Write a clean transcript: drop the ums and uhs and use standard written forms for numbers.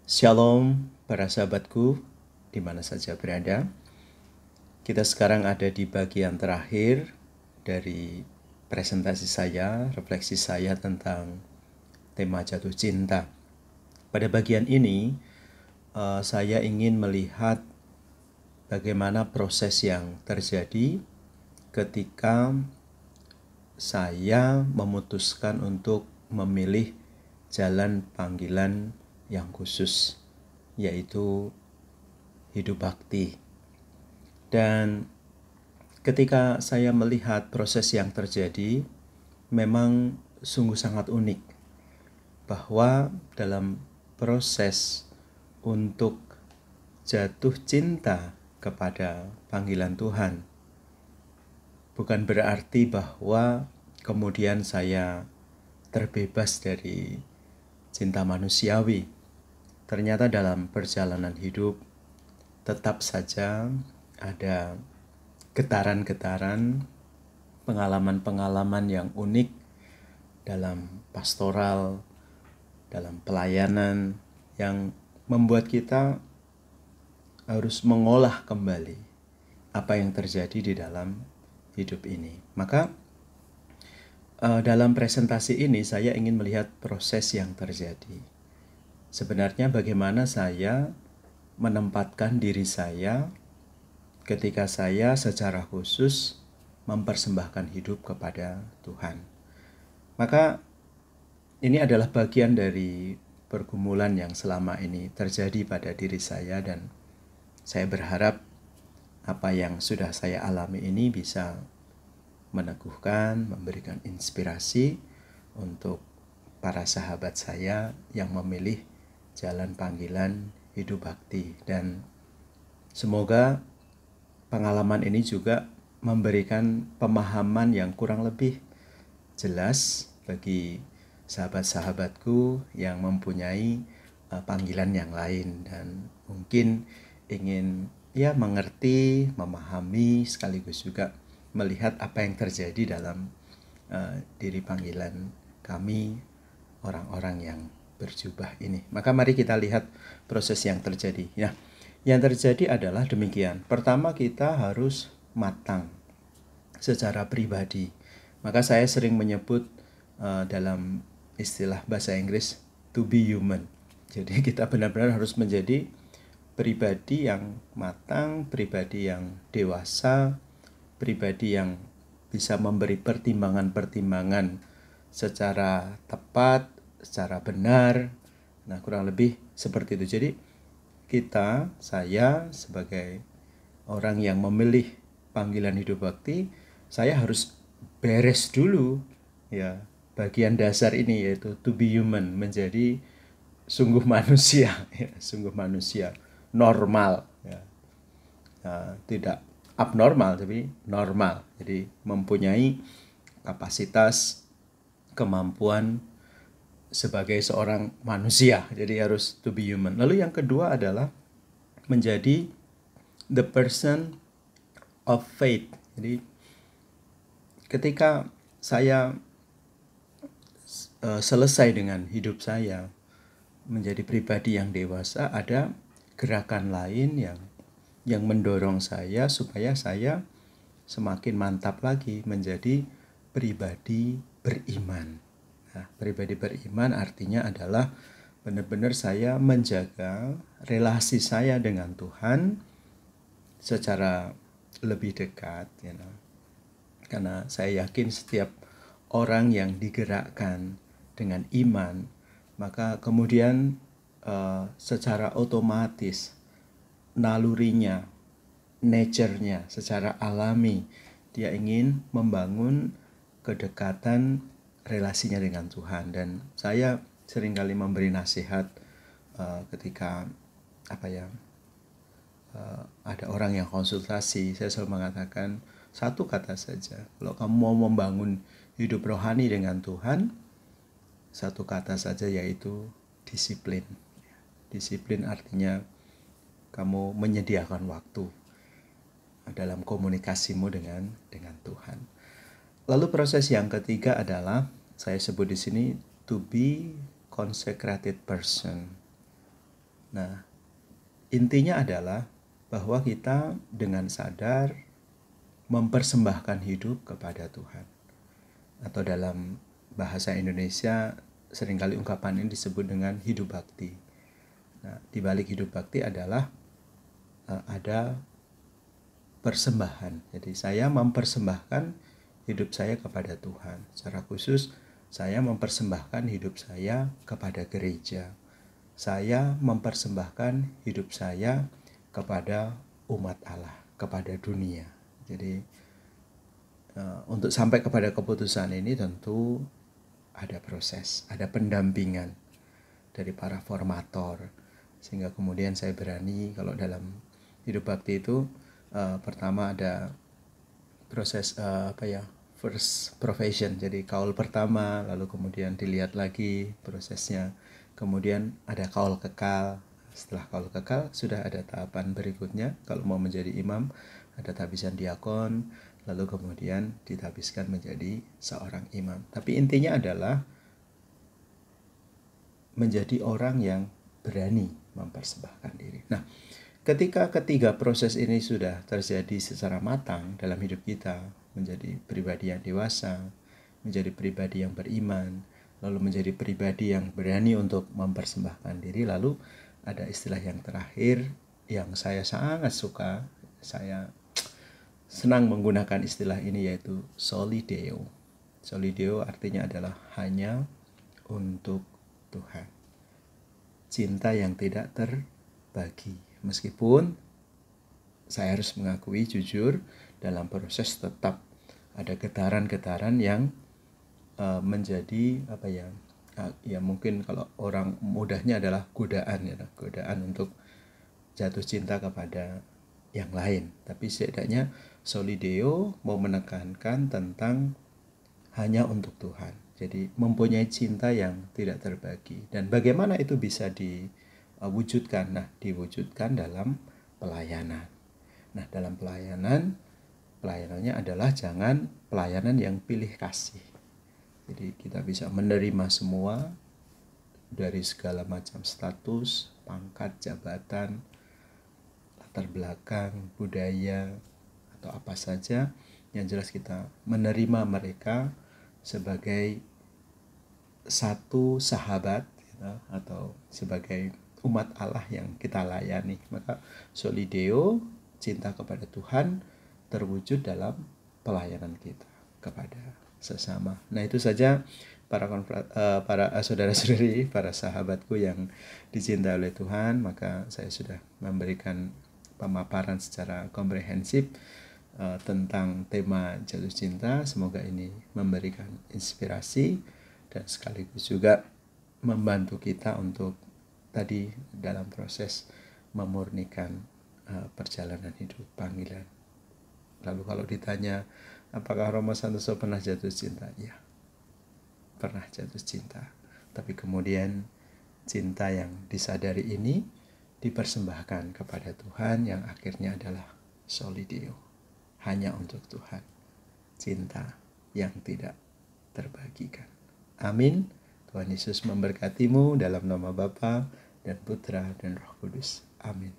Shalom para sahabatku di mana saja berada. Kita sekarang ada di bagian terakhir dari presentasi saya, refleksi saya tentang tema jatuh cinta. Pada bagian ini saya ingin melihat bagaimana proses yang terjadi ketika saya memutuskan untuk memilih jalan panggilan yang khusus, yaitu hidup bakti. Dan ketika saya melihat proses yang terjadi, memang sungguh sangat unik bahwa dalam proses untuk jatuh cinta kepada panggilan Tuhan, bukan berarti bahwa kemudian saya terbebas dari cinta manusiawi. Ternyata dalam perjalanan hidup tetap saja ada getaran-getaran, pengalaman-pengalaman yang unik dalam pastoral, dalam pelayanan yang membuat kita harus mengolah kembali apa yang terjadi di dalam hidup ini. Maka dalam presentasi ini saya ingin melihat proses yang terjadi. Sebenarnya bagaimana saya menempatkan diri saya ketika saya secara khusus mempersembahkan hidup kepada Tuhan. Maka ini adalah bagian dari pergumulan yang selama ini terjadi pada diri saya, dan saya berharap apa yang sudah saya alami ini bisa meneguhkan, memberikan inspirasi untuk para sahabat saya yang memilih jalan panggilan hidup bakti. Dan semoga pengalaman ini juga memberikan pemahaman yang kurang lebih jelas bagi sahabat-sahabatku yang mempunyai panggilan yang lain dan mungkin ingin mengerti, memahami, sekaligus juga melihat apa yang terjadi dalam diri panggilan kami, orang-orang yang berjubah ini. Maka mari kita lihat proses yang terjadi. Nah, yang terjadi adalah demikian. Pertama, kita harus matang secara pribadi. Maka saya sering menyebut dalam istilah bahasa Inggris to be human. Jadi kita benar-benar harus menjadi pribadi yang matang, pribadi yang dewasa, pribadi yang bisa memberi pertimbangan-pertimbangan secara tepat, secara benar. Nah, kurang lebih seperti itu. Jadi saya sebagai orang yang memilih panggilan hidup bakti, saya harus beres dulu ya bagian dasar ini, yaitu to be human, menjadi sungguh manusia ya, sungguh manusia normal ya. Tidak abnormal tapi normal. Jadi mempunyai kapasitas, kemampuan sebagai seorang manusia. Jadi harus to be human. Lalu yang kedua adalah menjadi the person of faith. Jadi ketika saya selesai dengan hidup saya menjadi pribadi yang dewasa, ada gerakan lain yang mendorong saya supaya saya semakin mantap lagi menjadi pribadi beriman. Nah, pribadi beriman artinya adalah benar-benar saya menjaga relasi saya dengan Tuhan secara lebih dekat, karena saya yakin setiap orang yang digerakkan dengan iman, maka kemudian secara otomatis nalurinya, nature-nya, secara alami dia ingin membangun kedekatan relasinya dengan Tuhan. Dan saya seringkali memberi nasihat ketika ada orang yang konsultasi, saya selalu mengatakan satu kata saja. Kalau kamu mau membangun hidup rohani dengan Tuhan, satu kata saja, yaitu disiplin. Disiplin artinya kamu menyediakan waktu dalam komunikasimu dengan Tuhan. Lalu proses yang ketiga adalah saya sebut di sini to be consecrated person. Nah, intinya adalah bahwa kita dengan sadar mempersembahkan hidup kepada Tuhan. Atau dalam bahasa Indonesia seringkali ungkapan ini disebut dengan hidup bakti. Nah, di balik hidup bakti adalah ada persembahan. Jadi saya mempersembahkan hidup saya kepada Tuhan. Secara khusus saya mempersembahkan hidup saya kepada gereja. Saya mempersembahkan hidup saya kepada umat Allah, kepada dunia. Jadi untuk sampai kepada keputusan ini tentu ada proses, ada pendampingan dari para formator, sehingga kemudian saya berani kalau dalam hidup bakti itu pertama ada proses first profession, jadi kaul pertama, lalu kemudian dilihat lagi prosesnya, kemudian ada kaul kekal. Setelah kaul kekal sudah ada tahapan berikutnya, kalau mau menjadi imam ada tabisan diakon, lalu kemudian ditabiskan menjadi seorang imam. Tapi intinya adalah menjadi orang yang berani mempersembahkan diri. Nah, ketika ketiga proses ini sudah terjadi secara matang dalam hidup kita, menjadi pribadi yang dewasa, menjadi pribadi yang beriman, lalu menjadi pribadi yang berani untuk mempersembahkan diri, lalu ada istilah yang terakhir yang saya sangat suka, saya senang menggunakan istilah ini, yaitu Soli Deo. Soli Deo artinya adalah hanya untuk Tuhan. Cinta yang tidak terbagi. Meskipun saya harus mengakui jujur, dalam proses tetap ada getaran-getaran yang menjadi ya mungkin kalau orang mudahnya adalah godaan, ya, godaan untuk jatuh cinta kepada yang lain. Tapi setidaknya Soli Deo mau menekankan tentang hanya untuk Tuhan. Jadi mempunyai cinta yang tidak terbagi. Dan bagaimana itu bisa diwujudkan? Nah, diwujudkan dalam pelayanan. Nah, dalam pelayanannya adalah jangan pelayanan yang pilih kasih. Jadi kita bisa menerima semua dari segala macam status, pangkat, jabatan, latar belakang, budaya, atau apa saja. Yang jelas kita menerima mereka sebagai satu sahabat, gitu, atau sebagai umat Allah yang kita layani. Maka Soli Deo, cinta kepada Tuhan, terwujud dalam pelayanan kita kepada sesama. Nah, itu saja para saudara-saudari, para sahabatku yang dicintai oleh Tuhan. Maka saya sudah memberikan pemaparan secara komprehensif tentang tema jatuh cinta. Semoga ini memberikan inspirasi dan sekaligus juga membantu kita untuk tadi dalam proses memurnikan perjalanan hidup panggilan. Lalu kalau ditanya apakah Romo Santoso pernah jatuh cinta? Ya, pernah jatuh cinta. Tapi kemudian cinta yang disadari ini dipersembahkan kepada Tuhan yang akhirnya adalah Soli Deo, hanya untuk Tuhan. Cinta yang tidak terbagikan. Amin. Tuhan Yesus memberkatimu dalam nama Bapa dan Putra dan Roh Kudus. Amin.